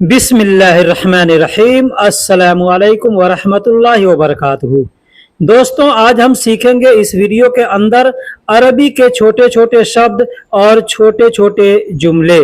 बिस्मिल्लाहिर्रहमानिर्रहीम अस्सलामुअलैकुम वरहमतुल्लाहि वबरकातुहू। दोस्तों, आज हम सीखेंगे इस वीडियो के अंदर अरबी के छोटे छोटे शब्द और छोटे छोटे जुमले।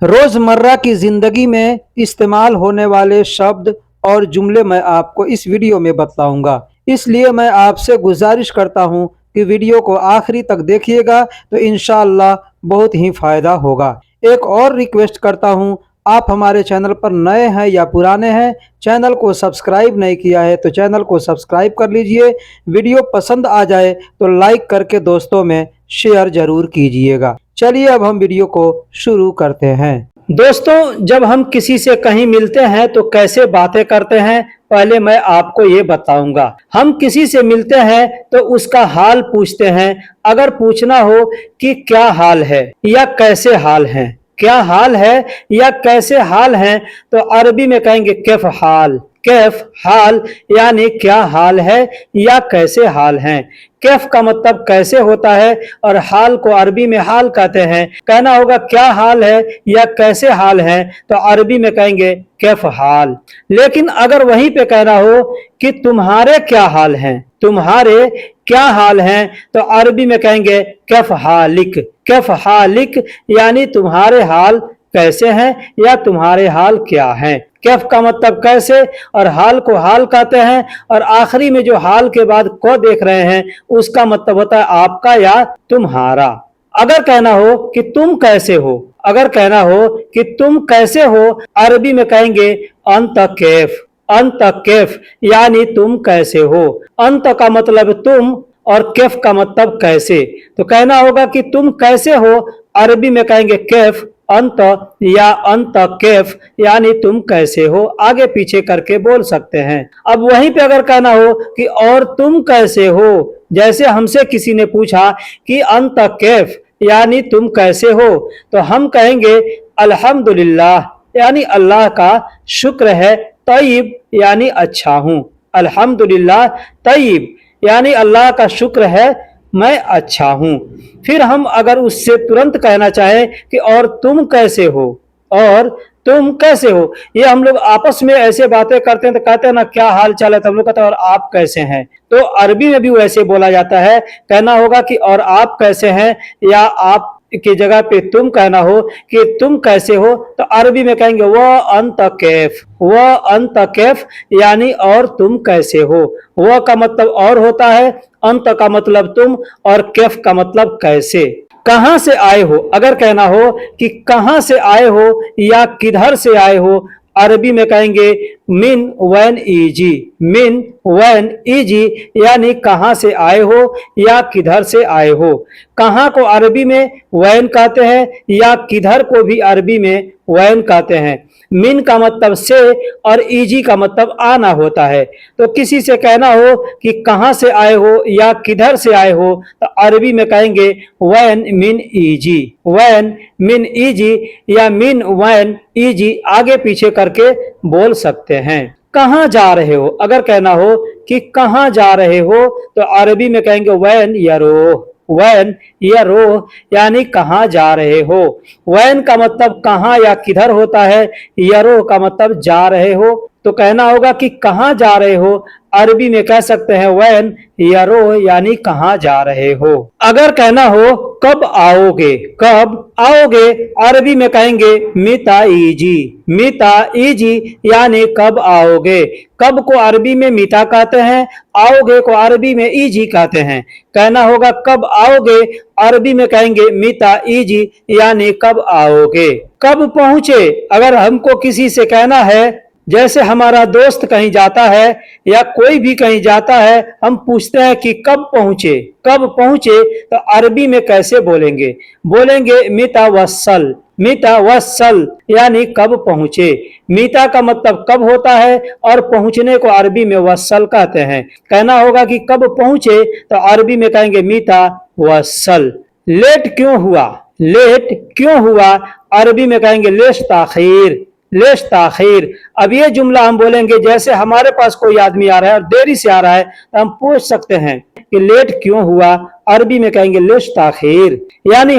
रोज़मर्रा की ज़िंदगी में इस्तेमाल होने वाले शब्द और जुमले मैं आपको इस वीडियो में बताऊंगा, इसलिए मैं आपसे गुजारिश करता हूं कि वीडियो को आखिरी तक देखिएगा तो इंशाअल्लाह बहुत ही फ़ायदा होगा। एक और रिक्वेस्ट करता हूं, आप हमारे चैनल पर नए हैं या पुराने हैं, चैनल को सब्सक्राइब नहीं किया है तो चैनल को सब्सक्राइब कर लीजिए। वीडियो पसंद आ जाए तो लाइक करके दोस्तों में शेयर जरूर कीजिएगा। चलिए अब हम वीडियो को शुरू करते हैं। दोस्तों, जब हम किसी से कहीं मिलते हैं तो कैसे बातें करते हैं, पहले मैं आपको ये बताऊंगा। हम किसी से मिलते हैं तो उसका हाल पूछते हैं। अगर पूछना हो कि क्या हाल है या कैसे हाल है, क्या हाल है या कैसे हाल है, तो अरबी में कहेंगे कैफ हाल। कैफ हाल यानी क्या हाल है या कैसे हाल है। कैफ का मतलब कैसे होता है और हाल को अरबी में हाल कहते हैं। कहना होगा क्या हाल है या कैसे हाल है, तो अरबी में कहेंगे कैफ हाल। लेकिन अगर वहीं पे कहना हो कि तुम्हारे क्या हाल हैं, तुम्हारे क्या हाल हैं, तो अरबी में कहेंगे कैफ हालिक। कैफ हालिक यानी तुम्हारे हाल कैसे हैं या तुम्हारे हाल क्या हैं। कैफ का मतलब कैसे और हाल को हाल कहते हैं, और आखिरी में जो हाल के बाद को देख रहे हैं उसका मतलब होता है आपका या तुम्हारा। अगर कहना हो कि तुम कैसे हो, अगर कहना हो कि तुम कैसे हो, अरबी में कहेंगे अंत कैफ। अंत कैफ यानी तुम कैसे हो। अंत का मतलब तुम और कैफ का मतलब कैसे, तो कहना होगा कि तुम कैसे हो, अरबी में कहेंगे कैफ अंत या अंत कैफ यानी तुम कैसे हो। आगे पीछे करके बोल सकते हैं। अब वहीं पे अगर कहना हो कि और तुम कैसे हो, जैसे हमसे किसी ने पूछा कि अंत कैफ यानी तुम कैसे हो, तो हम कहेंगे अल्हम्दुलिल्लाह यानी अल्लाह का शुक्र है, तय्यब यानी अच्छा हूँ। अल्हम्दुलिल्लाह तय्यब यानी अल्लाह का शुक्र है मैं अच्छा हूं। फिर हम अगर उससे तुरंत कहना चाहें कि और तुम कैसे हो, और तुम कैसे हो, ये हम लोग आपस में ऐसे बातें करते हैं तो कहते हैं ना क्या हाल चाल है, तो हम लोग कहते हैं और आप कैसे हैं। तो अरबी में भी वैसे बोला जाता है। कहना होगा कि और आप कैसे हैं, या आप की जगह पे तुम कहना हो कि तुम कैसे हो, तो अरबी में कहेंगे वह अंत कैफ। वह अंत कैफ यानी और तुम कैसे हो। वह का मतलब और होता है, अंत का मतलब तुम, और कैफ का मतलब कैसे। कहां से आए हो, अगर कहना हो कि कहां से आए हो या किधर से आए हो, अरबी में कहेंगे मिन वैन ईजी। मिन वैन ईजी यानी कहां से आए हो या किधर से आए हो। कहां को अरबी में वैन कहते हैं या किधर को भी अरबी में वैन कहते हैं। मिन का मतलब से और ईजी का मतलब आना होता है। तो किसी से कहना हो कि कहां से आए हो या किधर से आए हो, तो अरबी में कहेंगे वैन मिन ईजी। वैन मिन ईजी या मिन वैन ईजी आगे पीछे करके बोल सकते हैं। कहां जा रहे हो, अगर कहना हो कि कहां जा रहे हो, तो अरबी में कहेंगे वैन यरो। वैन या रो यानी कहां जा रहे हो। वैन का मतलब कहां या किधर होता है, यरो का मतलब जा रहे हो। तो कहना होगा कि कहां जा रहे हो, अरबी में कह सकते हैं वैन यरो यानी कहां जा रहे हो। अगर कहना हो कब आओगे, कब आओगे, अरबी में कहेंगे मिता ईजी। मिता ईजी यानी कब आओगे। कब को अरबी में मिता कहते हैं, आओगे को अरबी में ईजी कहते हैं। कहना होगा कब आओगे, अरबी में कहेंगे मिता ईजी यानी कब आओगे। कब पहुंचे, अगर हमको किसी से कहना है, जैसे हमारा दोस्त कहीं जाता है या कोई भी कहीं जाता है, हम पूछते हैं कि कब पहुंचे, कब पहुंचे, तो अरबी में कैसे बोलेंगे, बोलेंगे मिता वसल। मिता वसल यानी कब पहुंचे। मीता का मतलब कब होता है और पहुंचने को अरबी में वसल कहते हैं। कहना होगा कि कब पहुंचे, तो अरबी में कहेंगे मीता वसल। लेट क्यों हुआ, लेट क्यों हुआ, अरबी में कहेंगे लेश ताखीर। लेश ताखीर। अब ये जुमला हम बोलेंगे जैसे हमारे पास कोई आदमी आ रहा है और देरी से आ रहा है, तो हम पूछ सकते हैं कि लेट क्यों हुआ, अरबी में कहेंगे लेश ताखीर। यानी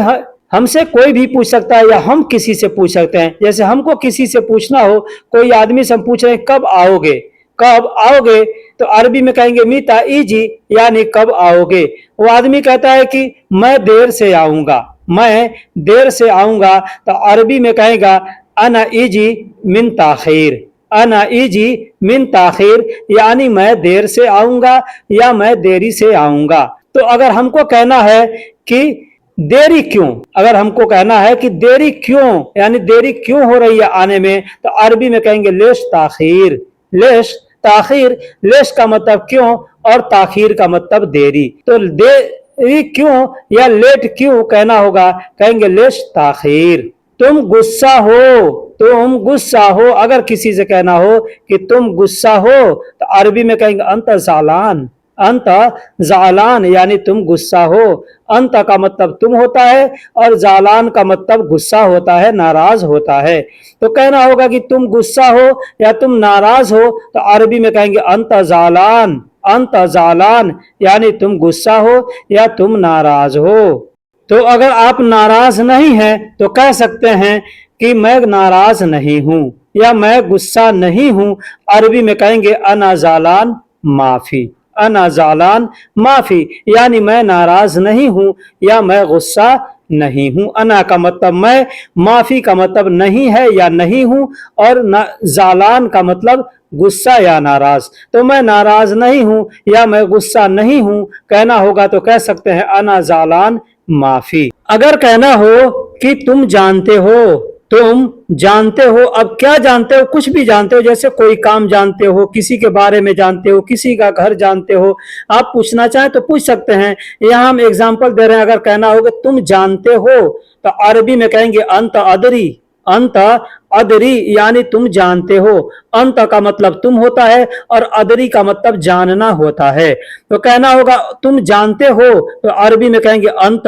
हमसे कोई भी पूछ सकता है या हम किसी से पूछ सकते हैं। जैसे हमको किसी से पूछना हो, कोई आदमी से हम पूछ रहे हैं कब आओगे, कब आओगे, तो अरबी में कहेंगे मीता इजी, यानी कब आओगे। वो आदमी कहता है कि मैं देर से आऊंगा, मैं देर से आऊंगा, तो अरबी में कहेगा अना इजी मिन ताखीर, अना इजी मिन ताखीर, यानी मैं देर से आऊंगा या मैं देरी से आऊंगा। तो अगर हमको कहना है कि देरी क्यों, अगर हमको कहना है कि देरी क्यों, यानी देरी क्यों हो रही है आने में, तो अरबी में कहेंगे लेश ताखीर, लेश ताखीर। लेश का मतलब क्यों और ताखीर का मतलब देरी। तो देरी क्यों या लेट क्यों कहना होगा, कहेंगे लेश ताखीर। तुम गुस्सा हो, तुम गुस्सा हो, अगर किसी से कहना हो कि तुम गुस्सा हो, तो अरबी में कहेंगे अंत जालान, अंत जालान, यानी तुम गुस्सा हो। अंत का मतलब तुम होता है और जालान का मतलब गुस्सा होता है, नाराज होता है। तो कहना होगा कि तुम गुस्सा हो या तुम नाराज हो, तो अरबी में कहेंगे अंत जालान, अंत जालान, यानी तुम गुस्सा हो या तुम नाराज हो। तो अगर आप नाराज नहीं हैं तो कह सकते हैं कि मैं नाराज नहीं हूं या मैं गुस्सा नहीं हूं। अरबी में कहेंगे अना जालान माफी, अना जालान माफी, यानी मैं नाराज नहीं हूं या मैं गुस्सा नहीं हूं। अना का मतलब मैं, माफी का मतलब नहीं है या नहीं हूं, और जालान का मतलब गुस्सा या नाराज। तो मैं नाराज नहीं हूं या मैं गुस्सा नहीं हूं कहना होगा तो कह सकते हैं अना जालान माफी। अगर कहना हो कि तुम जानते हो, तुम जानते हो, अब क्या जानते हो, कुछ भी जानते हो, जैसे कोई काम जानते हो, किसी के बारे में जानते हो, किसी का घर जानते हो, आप पूछना चाहें तो पूछ सकते हैं। यहाँ हम एग्जांपल दे रहे हैं। अगर कहना होगा तुम जानते हो, तो अरबी में कहेंगे अंत अदरी, अंत अदरी, यानी तुम जानते हो। अंत का मतलब तुम होता है और अदरी का मतलब जानना होता है। तो कहना होगा तुम जानते हो, तो अरबी में कहेंगे अंत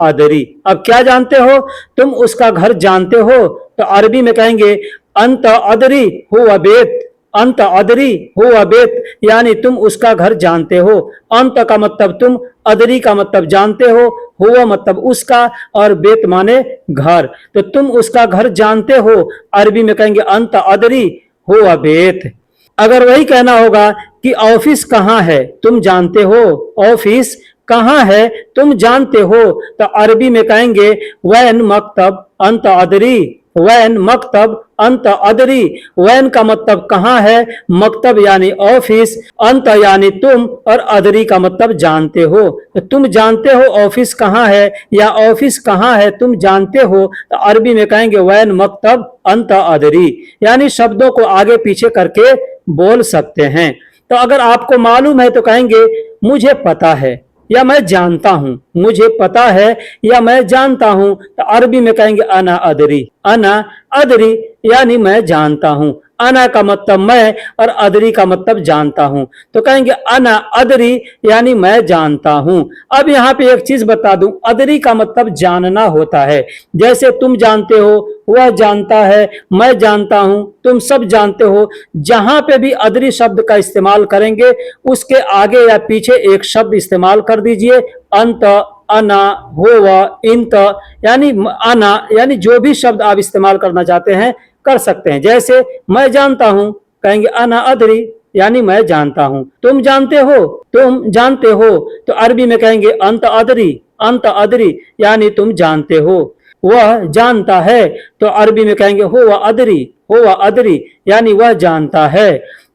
अदरी। अब क्या जानते हो, तुम उसका घर जानते हो, तो अरबी में कहेंगे अंत अदरी हुआ बेत, अंत अदरी हुआ बेत, यानी तुम उसका घर जानते हो। अंत का मतलब तुम, अदरी का मतलब जानते हो, हुआ मतलब उसका, और बेत माने घर। तो तुम उसका घर जानते हो, अरबी में कहेंगे अंत अदरी हुआ बेत। अगर वही कहना होगा कि ऑफिस कहाँ है, तुम जानते हो, ऑफिस कहाँ है तुम जानते हो, तो अरबी में कहेंगे वैन मकतब अंत अदरी, वैन मकतब अंत अदरी। वैन का मतलब कहाँ है, मकतब यानी ऑफिस, अंत यानी तुम, और अदरी का मतलब जानते हो। तो तुम जानते हो ऑफिस कहाँ है या ऑफिस कहाँ है तुम जानते हो, तो अरबी में कहेंगे वैन मकतब अंत अदरी, यानी शब्दों को आगे पीछे करके बोल सकते हैं। तो अगर आपको मालूम है तो कहेंगे मुझे पता है या मैं जानता हूं, मुझे पता है या मैं जानता हूं, तो अरबी में कहेंगे अना अदरी, अना अदरी, यानी मैं जानता हूं। अना का मतलब मैं और अदरी का मतलब जानता हूं, तो कहेंगे अना अदरी, यानी मैं जानता हूं। अब यहाँ पे एक चीज बता दूं, अदरी का मतलब जानना होता है। जैसे तुम जानते हो, वह जानता है, मैं जानता हूं, तुम सब जानते हो। जहां पे भी अदरी शब्द का इस्तेमाल करेंगे उसके आगे या पीछे एक शब्द इस्तेमाल कर दीजिए, अंत, अना, होवा, इंत, यानी अना, यानी जो भी शब्द आप इस्तेमाल करना चाहते हैं कर सकते हैं। जैसे मैं जानता हूं, कहेंगे अना अदरी, यानी मैं जानता हूं। तुम जानते हो, तुम जानते हो, तो अरबी में कहेंगे अंत अदरी, अंत अदरी, यानी तुम जानते हो। वह जानता है, तो अरबी में कहेंगे हुवा अदरी, हुवा अदरी, यानी वह जानता है।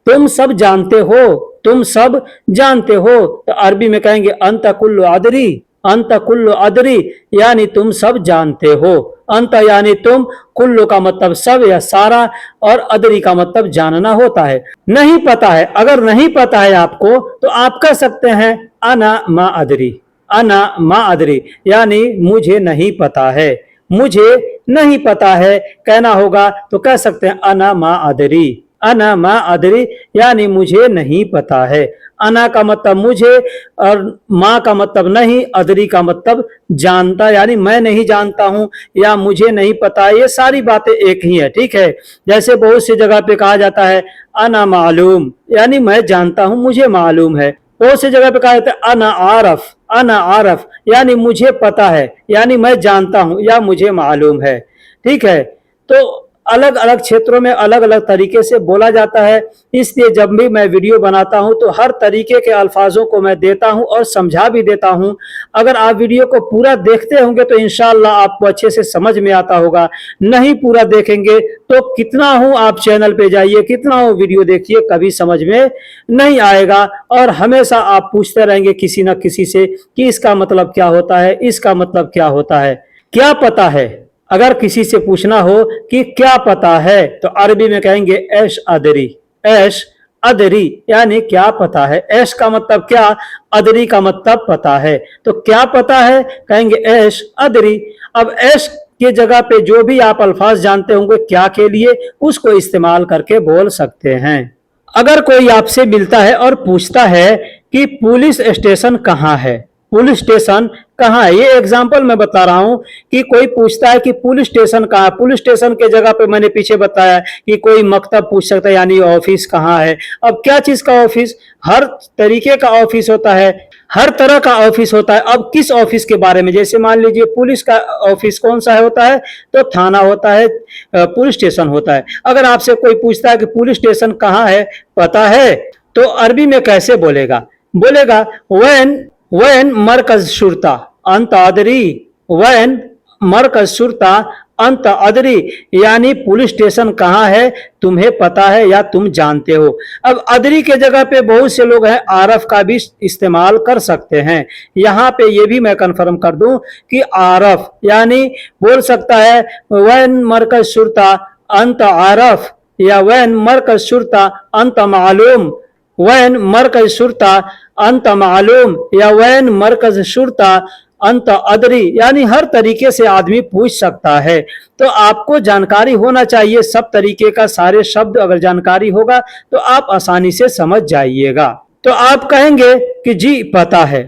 तुम सब जानते हो, तुम सब जानते हो, तो अरबी में कहेंगे अंत कुल्लु अदरी, अंत कुल्लु अदरी, यानी तुम सब जानते हो। अंत यानी तुम, कुल्लु का मतलब सब या सारा, और अदरी का मतलब जानना होता है। नहीं पता है, अगर नहीं पता है आपको तो आप कह सकते हैं अना मा अदरी, अना मा अदरी, यानी मुझे नहीं पता है, मुझे नहीं पता है कहना होगा तो कह सकते हैं अना मा अदरी, अना मा अदरी, यानी मुझे नहीं पता है। अना का मतलब मुझे और माँ का मतलब नहीं, अदरी का मतलब जानता, यानी मैं नहीं जानता हूं या मुझे नहीं पता, ये सारी बातें एक ही है। ठीक है, जैसे बहुत सी जगह पे कहा जाता है अना मालूम, यानी मैं जानता हूं, मुझे मालूम है। बहुत सी जगह पे कहा जाता है अना आरफ, अना आरफ, यानी मुझे पता है, यानी मैं जानता हूं या मुझे मालूम है। ठीक है, तो अलग अलग क्षेत्रों में अलग अलग तरीके से बोला जाता है, इसलिए जब भी मैं वीडियो बनाता हूं तो हर तरीके के अल्फाजों को मैं देता हूं और समझा भी देता हूं। अगर आप वीडियो को पूरा देखते होंगे तो इंशाअल्लाह आपको अच्छे से समझ में आता होगा, नहीं पूरा देखेंगे तो कितना हूं आप चैनल पे जाइए, कितना हो वीडियो देखिए, कभी समझ में नहीं आएगा और हमेशा आप पूछते रहेंगे किसी न किसी से कि इसका मतलब क्या होता है, इसका मतलब क्या होता है। क्या पता है, अगर किसी से पूछना हो कि क्या पता है तो अरबी में कहेंगे ऐश अदरी, ऐश अदरी, यानी क्या पता है। ऐश का मतलब क्या, अदरी का मतलब पता है। तो क्या पता है, कहेंगे ऐश अदरी। अब ऐश के जगह पे जो भी आप अल्फाज जानते होंगे क्या के लिए, उसको इस्तेमाल करके बोल सकते हैं। अगर कोई आपसे मिलता है और पूछता है कि पुलिस स्टेशन कहाँ है, पुलिस स्टेशन कहाँ है, ये एग्जाम्पल मैं बता रहा हूं कि कोई पूछता है कि पुलिस स्टेशन कहाँ है। पुलिस स्टेशन के जगह पे मैंने पीछे बताया कि कोई मकतब पूछ सकता है, यानी ऑफिस कहाँ है। अब क्या चीज का ऑफिस, हर तरीके का ऑफिस होता है, हर तरह का ऑफिस होता है। अब किस ऑफिस के बारे में, जैसे मान लीजिए पुलिस का ऑफिस कौन सा होता है, तो थाना होता है, पुलिस स्टेशन होता है। अगर आपसे कोई पूछता है कि पुलिस स्टेशन कहाँ है, पता है, तो अरबी में कैसे बोलेगा, बोलेगा वैन मरकज शुरता अंत अदरी, वैन मरकज शुरता अंत अदरी, यानी पुलिस स्टेशन कहाँ है तुम्हें पता है या तुम जानते हो। अब अदरी के जगह पे बहुत से लोग हैं आरफ का भी इस्तेमाल कर सकते हैं। यहाँ पे ये भी मैं कंफर्म कर दूं कि आरफ यानी बोल सकता है वैन मरकज शुरता अंत आरफ, या वैन मरकज शुरता अंत मालूम, वैन मरकज शुरता अंत मालूम, या वैन मरकज शुरता अंत अदरी, यानी हर तरीके से आदमी पूछ सकता है। तो आपको जानकारी होना चाहिए सब तरीके का, सारे शब्द अगर जानकारी होगा तो आप आसानी से समझ जाइएगा। तो आप कहेंगे कि जी पता है,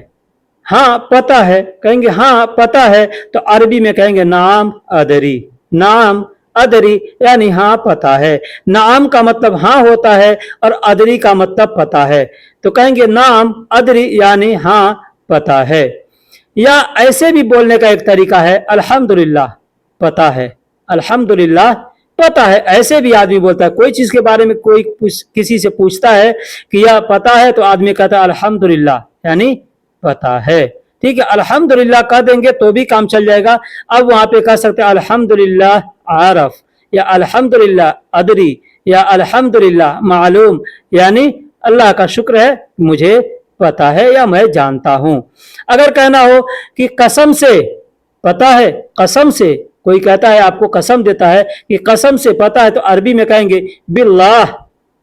हाँ पता है, कहेंगे हाँ पता है, तो अरबी में कहेंगे नाम अदरी, नाम अदरी, यानी हाँ पता है। नाम का मतलब हाँ होता है और अदरी का मतलब पता है, तो कहेंगे नाम अदरी, यानी हाँ पता है। या ऐसे भी बोलने का एक तरीका है अल्हम्दुलिल्लाह पता है, अल्हम्दुलिल्लाह पता है। ऐसे भी आदमी बोलता है, कोई चीज के बारे में कोई किसी से पूछता है कि यह पता है, तो आदमी कहता है अल्हम्दुलिल्लाह, यानी पता है। ठीक है, अल्हम्दुलिल्लाह कह देंगे तो भी काम चल जाएगा। अब वहां पे कह सकते हैं अल्हम्दुलिल्लाह आरफ, या अल्हम्दुलिल्लाह अदरी, या अल्हम्दुलिल्लाह मालूम, यानी अल्लाह का शुक्र है मुझे पता है या मैं जानता हूं। अगर कहना हो कि कसम से पता है, कसम से, कोई कहता है आपको कसम देता है कि कसम से पता है, तो अरबी में कहेंगे बिल्लाह,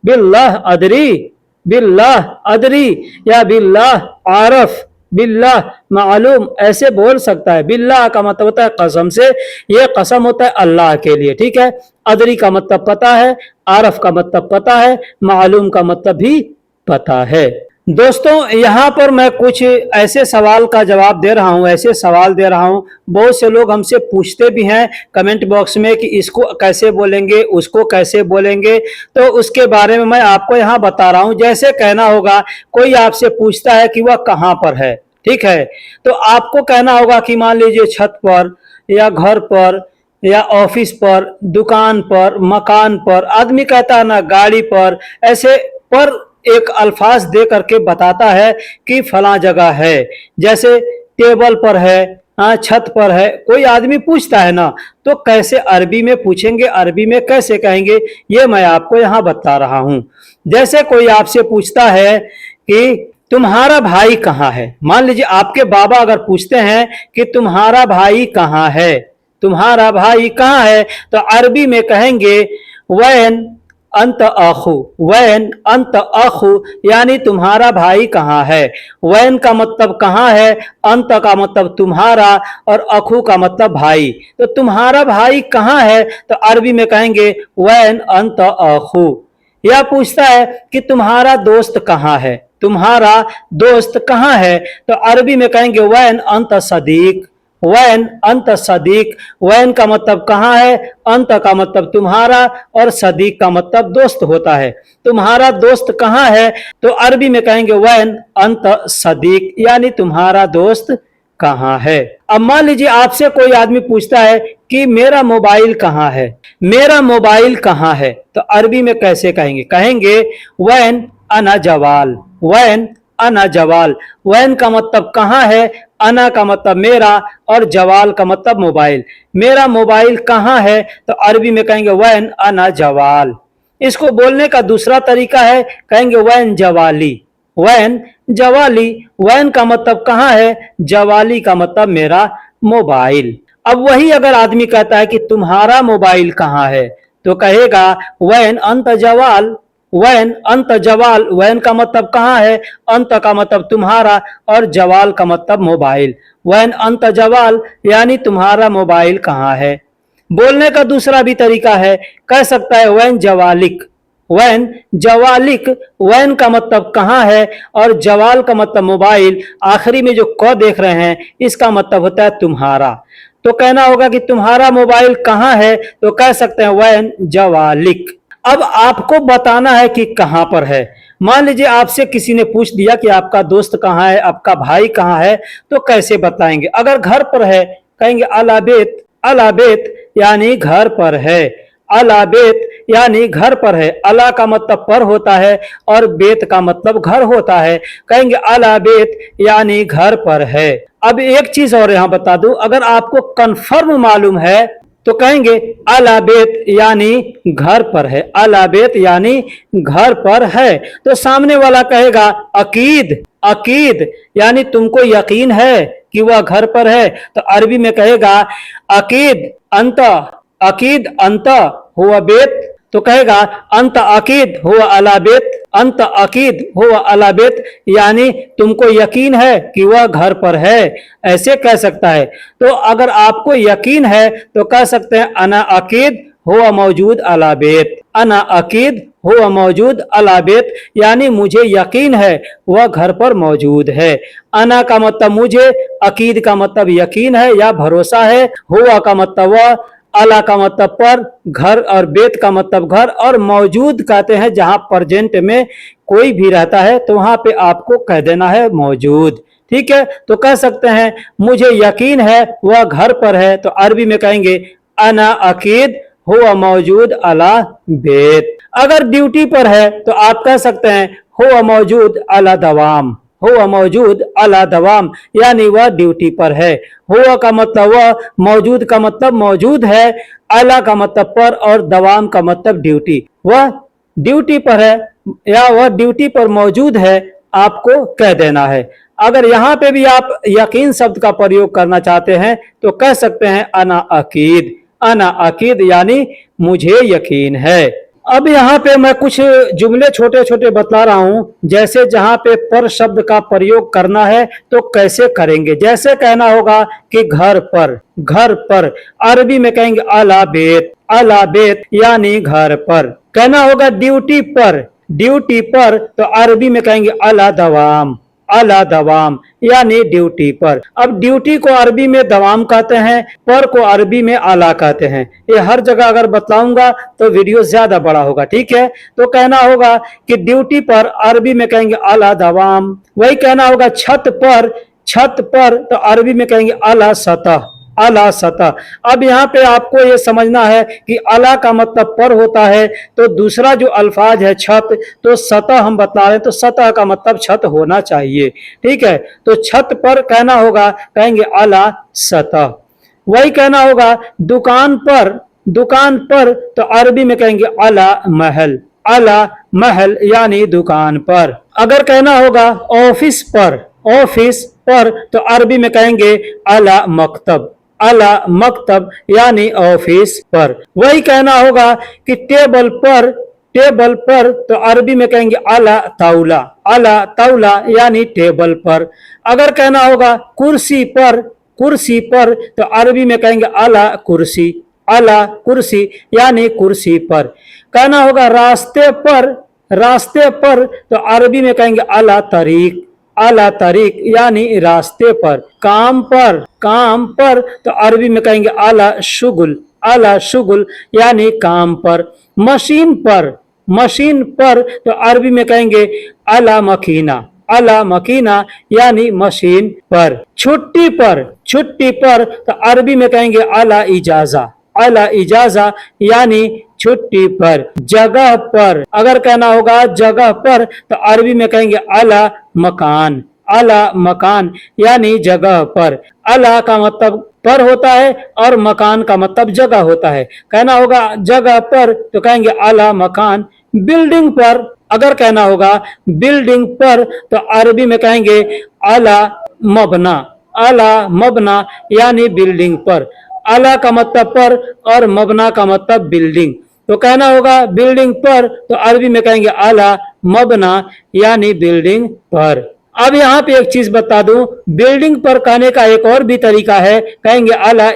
बिल्लाह अदरी, बिल्लाह अदरी, या बिल्लाह आरफ, बिल्लाह मालूम, ऐसे बोल सकता है। बिल्लाह का मतलब होता है कसम से, ये कसम होता है अल्लाह के लिए। ठीक है, अदरी का मतलब पता है, आरफ का मतलब पता है, मालूम का मतलब भी पता है। दोस्तों यहाँ पर मैं कुछ ऐसे सवाल का जवाब दे रहा हूँ, ऐसे सवाल दे रहा हूँ। बहुत से लोग हमसे पूछते भी हैं कमेंट बॉक्स में कि इसको कैसे बोलेंगे, उसको कैसे बोलेंगे, तो उसके बारे में मैं आपको यहाँ बता रहा हूँ। जैसे कहना होगा, कोई आपसे पूछता है कि वह कहाँ पर है, ठीक है, तो आपको कहना होगा कि मान लीजिए छत पर, या घर पर, या ऑफिस पर, दुकान पर, मकान पर। आदमी कहता है ना गाड़ी पर, ऐसे पर एक अल्फाज दे करके बताता है कि फला जगह है। जैसे टेबल पर है, हाँ छत पर है। कोई आदमी पूछता है ना, तो कैसे अरबी में पूछेंगे, अरबी में कैसे कहेंगे, ये मैं आपको यहाँ बता रहा हूँ। जैसे कोई आपसे पूछता है कि तुम्हारा भाई कहाँ है, मान लीजिए आपके बाबा अगर पूछते हैं कि तुम्हारा भाई कहाँ है, तुम्हारा भाई कहाँ है, तो अरबी में कहेंगे वैन अंत अखु, वैन अंत अखु, यानी तुम्हारा भाई कहाँ है। वैन का मतलब कहाँ है, अंत का मतलब तुम्हारा, और अखु का मतलब भाई। तो तुम्हारा भाई कहाँ है, तो अरबी में कहेंगे वैन अंत अखु। यह पूछता है कि तुम्हारा दोस्त कहाँ है, तुम्हारा दोस्त कहाँ है, तो अरबी में कहेंगे वैन अंत सदीक, वैन अंत सदीक। वैन का मतलब कहाँ है, अंत का मतलब तुम्हारा, और सदीक का मतलब दोस्त होता है। तुम्हारा दोस्त कहाँ है, तो अरबी में कहेंगे वैन अंत सदीक, यानी तुम्हारा दोस्त कहाँ है। अब मान लीजिए आपसे कोई आदमी पूछता है कि मेरा मोबाइल कहाँ है, मेरा मोबाइल कहाँ है, तो अरबी में कैसे कहेंगे, कहेंगे वैन अना जवाल। वैन अना जवाल। वैन का मतलब कहाँ है, अना का मतलब मेरा, और जवाल का मतलब मोबाइल। मेरा मोबाइल कहाँ है, तो अरबी में कहेंगे वैन अना जवाल। इसको बोलने का दूसरा तरीका है, कहेंगे वैन जवाली। वैन जवाली। वैन का मतलब कहाँ है, जवाली का मतलब मेरा मोबाइल। अब वही अगर आदमी कहता है कि तुम्हारा मोबाइल कहाँ है, तो कहेगा वैन अंत जवाल। वैन अंत जवाल। वैन का मतलब कहाँ है, अंत का मतलब तुम्हारा, और जवाल का मतलब मोबाइल। वैन अंत जवाल, यानी तुम्हारा मोबाइल कहाँ है। बोलने का दूसरा भी तरीका है, कह सकता है वैन जवालिक। वैन जवालिक। वैन का मतलब कहाँ है, और जवाल का मतलब मोबाइल। आखिरी में जो क देख रहे हैं, इसका मतलब होता है तुम्हारा। तो कहना होगा कि तुम्हारा मोबाइल कहाँ है, तो कह सकते हैं वैन जवालिक। अब आपको बताना है कि कहां पर है। मान लीजिए आपसे किसी ने पूछ दिया कि आपका दोस्त कहाँ है, आपका भाई कहाँ है, तो कैसे बताएंगे। अगर घर पर है, कहेंगे अलाबेत। अलाबेत यानी घर पर है। अलाबेत यानी घर पर है। अला का मतलब पर होता है, और बेत का मतलब घर होता है। कहेंगे अलाबेत यानी घर पर है। अब एक चीज और यहां बता दूं, अगर आपको कंफर्म मालूम है, तो कहेंगे अलाबेत यानी घर पर है। अलाबेत यानी घर पर है। तो सामने वाला कहेगा अकीद। अकीद यानी तुमको यकीन है कि वह घर पर है, तो अरबी में कहेगा अकीद अंत। अकीद अंत हुआ बेत, तो कहेगा अंत अकीद हुआ अलाबेत। अंत अकीद हुआ अलाबेत, यानी तुमको यकीन है कि वह घर पर है, ऐसे कह सकता है। तो अगर आपको यकीन है तो कह सकते हैं अना अकीद हुआ मौजूद अलाबेत। अना अकीद हुआ मौजूद अलाबेत, यानी मुझे यकीन है वह घर पर मौजूद है। अना का मतलब मुझे, अकीद का मतलब यकीन है या भरोसा है, हुआ का मतलब वह, अला का मतलब पर, घर, और बेत का मतलब घर, और मौजूद कहते हैं जहां प्रेजेंट में कोई भी रहता है तो वहां पे आपको कह देना है मौजूद। ठीक है, तो कह सकते हैं मुझे यकीन है वह घर पर है, तो अरबी में कहेंगे अना अकीद हुआ मौजूद अला बेत। अगर ड्यूटी पर है तो आप कह सकते हैं हुआ मौजूद अला दवाम। हुआ मौजूद अला दवाम, यानी वह ड्यूटी पर है। हुआ का मतलब वह, मौजूद का मतलब मौजूद है, अला का मतलब पर, और दवाम का मतलब ड्यूटी। वह ड्यूटी पर है या वह ड्यूटी पर मौजूद है, आपको कह देना है। अगर यहां पे भी आप यकीन शब्द का प्रयोग करना चाहते हैं तो कह सकते हैं अना अकीद। अना अकीद यानी मुझे यकीन है। अब यहाँ पे मैं कुछ जुमले छोटे छोटे बता रहा हूं, जैसे जहां पे पर शब्द का प्रयोग करना है तो कैसे करेंगे। जैसे कहना होगा कि घर पर। घर पर अरबी में कहेंगे अला बेत। अला बेत यानी घर पर। कहना होगा ड्यूटी पर। ड्यूटी पर तो अरबी में कहेंगे अला दवाम। अला दवाम यानी ड्यूटी पर। अब ड्यूटी को अरबी में दवाम कहते हैं, पर को अरबी में आला कहते हैं। ये हर जगह अगर बताऊंगा तो वीडियो ज्यादा बड़ा होगा। ठीक है, तो कहना होगा कि ड्यूटी पर अरबी में कहेंगे अला दवाम। वही कहना होगा छत पर। छत पर तो अरबी में कहेंगे अला सतह। अला सतह। अब यहाँ पे आपको ये समझना है कि अला का मतलब पर होता है, तो दूसरा जो अल्फाज है छत, तो सतह हम बता रहे हैं, तो सतह का मतलब छत होना चाहिए। ठीक है, तो छत पर कहना होगा, कहेंगे अला सतह। वही कहना होगा दुकान पर। दुकान पर तो अरबी में कहेंगे अला महल। अला महल यानी दुकान पर। अगर कहना होगा ऑफिस पर। ऑफिस पर तो अरबी में कहेंगे अला मकतब। अला मकतब यानी ऑफिस पर। वही कहना होगा कि टेबल पर। टेबल पर तो अरबी में कहेंगे अला ताउला। अला ताउला यानी टेबल पर। अगर कहना होगा कुर्सी पर। कुर्सी पर तो अरबी में कहेंगे अला कुर्सी। अला कुर्सी यानी कुर्सी पर। कहना होगा रास्ते पर। रास्ते पर तो अरबी में कहेंगे अला तरीक। अला तरीक यानी रास्ते पर। काम पर तो अरबी में कहेंगे अला शुगुल यानी काम पर। मशीन पर तो अरबी में कहेंगे अला मकीना यानी मशीन पर। छुट्टी पर तो अरबी में कहेंगे अला इजाजा यानी छुट्टी पर। जगह पर अगर कहना होगा जगह पर तो अरबी में कहेंगे अला मकान यानी जगह पर। अला का मतलब पर होता है और मकान का मतलब जगह होता है। कहना होगा जगह पर तो कहेंगे अला मकान। बिल्डिंग पर अगर कहना होगा बिल्डिंग पर तो अरबी में कहेंगे अला मबना यानी बिल्डिंग पर। अला का मतलब पर और मबना का मतलब बिल्डिंग। तो कहना होगा बिल्डिंग पर तो अरबी में कहेंगे अला मबना यानी बिल्डिंग पर। अब यहाँ पे एक चीज बता दूं, बिल्डिंग पर कहने का एक और भी तरीका है, कहेंगे अला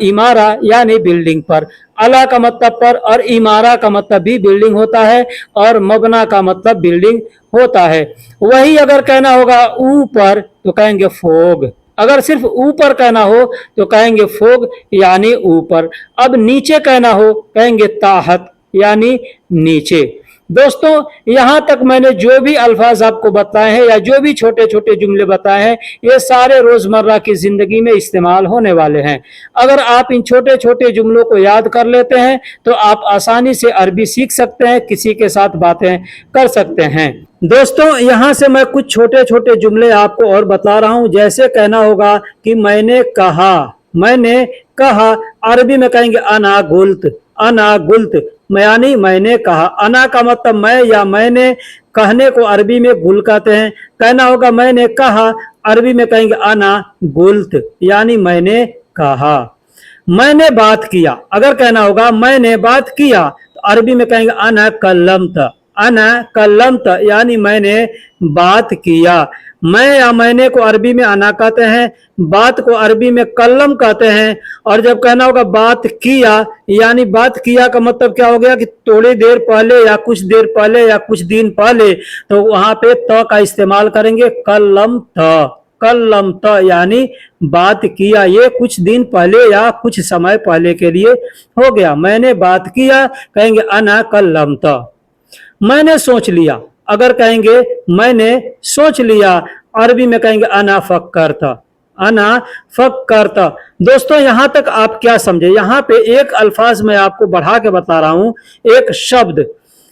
इमारा यानी बिल्डिंग पर। अला का मतलब पर और इमारा का मतलब भी बिल्डिंग होता है और मबना का मतलब बिल्डिंग होता है। वही अगर कहना होगा ऊपर तो कहेंगे फोग। अगर सिर्फ ऊपर कहना हो तो कहेंगे फोग यानी ऊपर। अब नीचे कहना हो कहेंगे ताहत यानी नीचे। दोस्तों यहाँ तक मैंने जो भी अल्फाज आपको बताए हैं या जो भी छोटे छोटे जुमले बताए हैं ये सारे रोजमर्रा की जिंदगी में इस्तेमाल होने वाले हैं। अगर आप इन छोटे छोटे जुमलों को याद कर लेते हैं तो आप आसानी से अरबी सीख सकते हैं, किसी के साथ बातें कर सकते हैं। दोस्तों यहाँ से मैं कुछ छोटे छोटे जुमले आपको और बता रहा हूँ। जैसे कहना होगा कि मैंने कहा अरबी में कहेंगे अना गुल्त यानी मैंने कहा। अना का मतलब मैं या मैंने, कहने को अरबी में गुल कहते हैं। कहना होगा मैंने कहा अरबी में कहेंगे अना गुल्त यानी मैंने कहा। मैंने बात किया अगर कहना होगा मैंने बात किया तो अरबी में कहेंगे अना कल्लमत यानी मैंने बात किया। मैं या मैंने को अरबी में अना कहते हैं, बात को अरबी में कल्लम कहते हैं। और जब कहना होगा बात किया यानी बात किया का मतलब क्या हो गया कि थोड़ी देर पहले या कुछ देर पहले या कुछ दिन पहले, तो वहां पे त का इस्तेमाल करेंगे कल्लम त यानी बात किया। ये कुछ दिन पहले या कुछ समय पहले के लिए हो गया। मैंने बात किया कहेंगे अना कल्लम त। मैंने सोच लिया अगर कहेंगे मैंने सोच लिया अरबी में कहेंगे अना फक्करता। दोस्तों यहाँ तक आप क्या समझे, यहाँ पे एक अल्फाज मैं आपको बढ़ा के बता रहा हूँ, एक शब्द।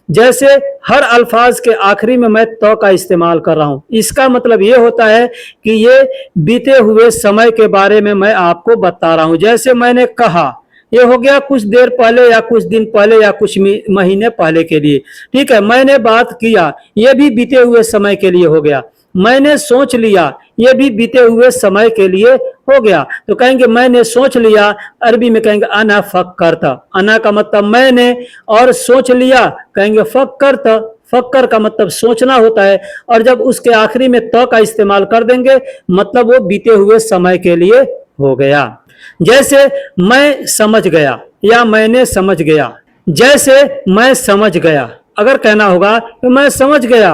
जैसे हर अल्फाज के आखिरी में मैं तो का इस्तेमाल कर रहा हूँ। इसका मतलब ये होता है कि ये बीते हुए समय के बारे में मैं आपको बता रहा हूँ। जैसे मैंने कहा ये हो गया कुछ देर पहले या कुछ दिन पहले या कुछ महीने पहले के लिए, ठीक है। मैंने बात किया ये भी बीते हुए समय के लिए हो गया। मैंने सोच लिया ये भी बीते हुए समय के लिए हो गया। तो कहेंगे मैंने सोच लिया अरबी में कहेंगे अना फक्करता। अना का मतलब मैंने और सोच लिया कहेंगे फक्करता। फक्कर का मतलब सोचना होता है और जब उसके आखिरी में त का इस्तेमाल कर देंगे मतलब वो बीते हुए समय के लिए हो गया। जैसे मैं समझ गया या मैंने समझ गया। जैसे मैं समझ गया अगर कहना होगा तो मैं समझ गया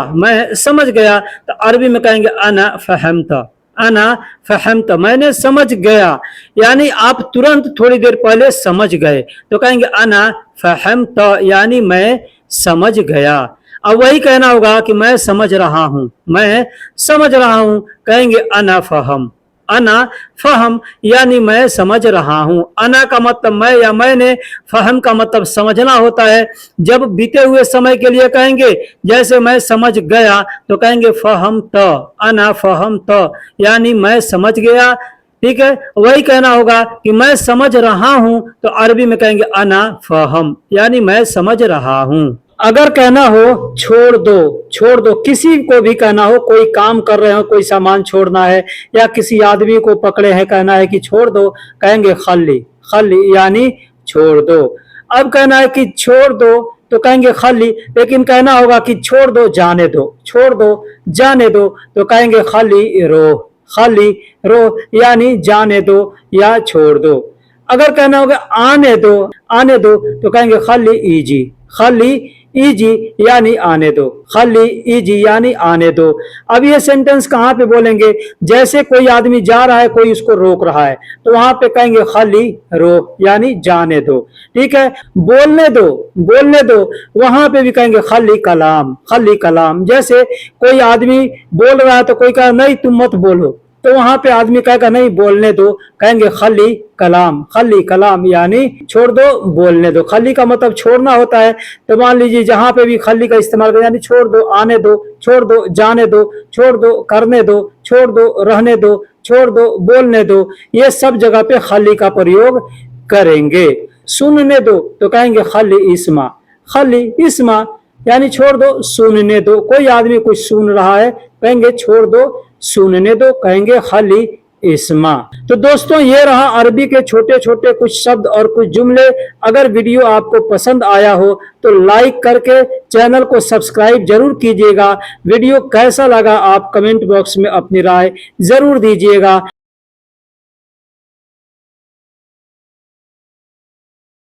तो अरबी में कहेंगे अना फहमत मैंने समझ गया यानी आप तुरंत थोड़ी देर पहले समझ गए तो कहेंगे अना फहमत यानी मैं समझ गया। अब वही कहना होगा कि मैं समझ रहा हूं कहेंगे अना फहम यानी मैं समझ रहा हूं। अना का मतलब मैं या मैंने, फहम का मतलब समझना होता है। जब बीते हुए समय के लिए कहेंगे जैसे मैं समझ गया तो कहेंगे फहम त, अना फहम त यानी मैं समझ गया, ठीक है। वही कहना होगा कि मैं समझ रहा हूं तो अरबी में कहेंगे अना फहम यानी मैं समझ रहा हूं। अगर कहना हो छोड़ दो, किसी को भी कहना हो, कोई काम कर रहे हो, कोई सामान छोड़ना है या किसी आदमी को पकड़े हैं, कहना है कि छोड़ दो, कहेंगे खली यानी छोड़ दो। अब कहना है कि छोड़ दो तो कहेंगे खली, लेकिन कहना होगा कि छोड़ दो जाने दो तो कहेंगे खली रो यानी जाने दो या छोड़ दो। अगर कहना होगा आने दो तो कहेंगे खाली इजी यानी आने दो, खाली इजी यानी आने दो। अब ये सेंटेंस कहाँ पे बोलेंगे? जैसे कोई आदमी जा रहा है, कोई उसको रोक रहा है, तो वहां पे कहेंगे खाली रो यानी जाने दो। ठीक है, बोलने दो, बोलने दो, वहां पे भी कहेंगे खाली कलाम, खाली कलाम। जैसे कोई आदमी बोल रहा है तो कोई कहा नहीं तुम मत बोलो, तो वहां पे आदमी कहेगा नहीं बोलने दो, कहेंगे खाली कलाम, खाली कलाम यानी छोड़ दो, बोलने दो। खाली का मतलब छोड़ना होता है, तो मान लीजिए जहां पे भी खाली का इस्तेमाल करें यानी छोड़ दो, आने दो, छोड़ दो, जाने दो, छोड़ दो, करने दो, छोड़ दो, रहने दो, छोड़ दो, बोलने दो, ये सब जगह पे खाली का प्रयोग करेंगे। सुनने दो तो कहेंगे खाली इस्मा, खाली इस्मा यानी छोड़ दो, सुनने दो। कोई आदमी कुछ सुन रहा है, कहेंगे छोड़ दो, सुनने दो, कहेंगे खाली इस्मा। तो दोस्तों ये रहा अरबी के छोटे छोटे कुछ शब्द और कुछ जुमले। अगर वीडियो आपको पसंद आया हो तो लाइक करके चैनल को सब्सक्राइब जरूर कीजिएगा। वीडियो कैसा लगा आप कमेंट बॉक्स में अपनी राय जरूर दीजिएगा।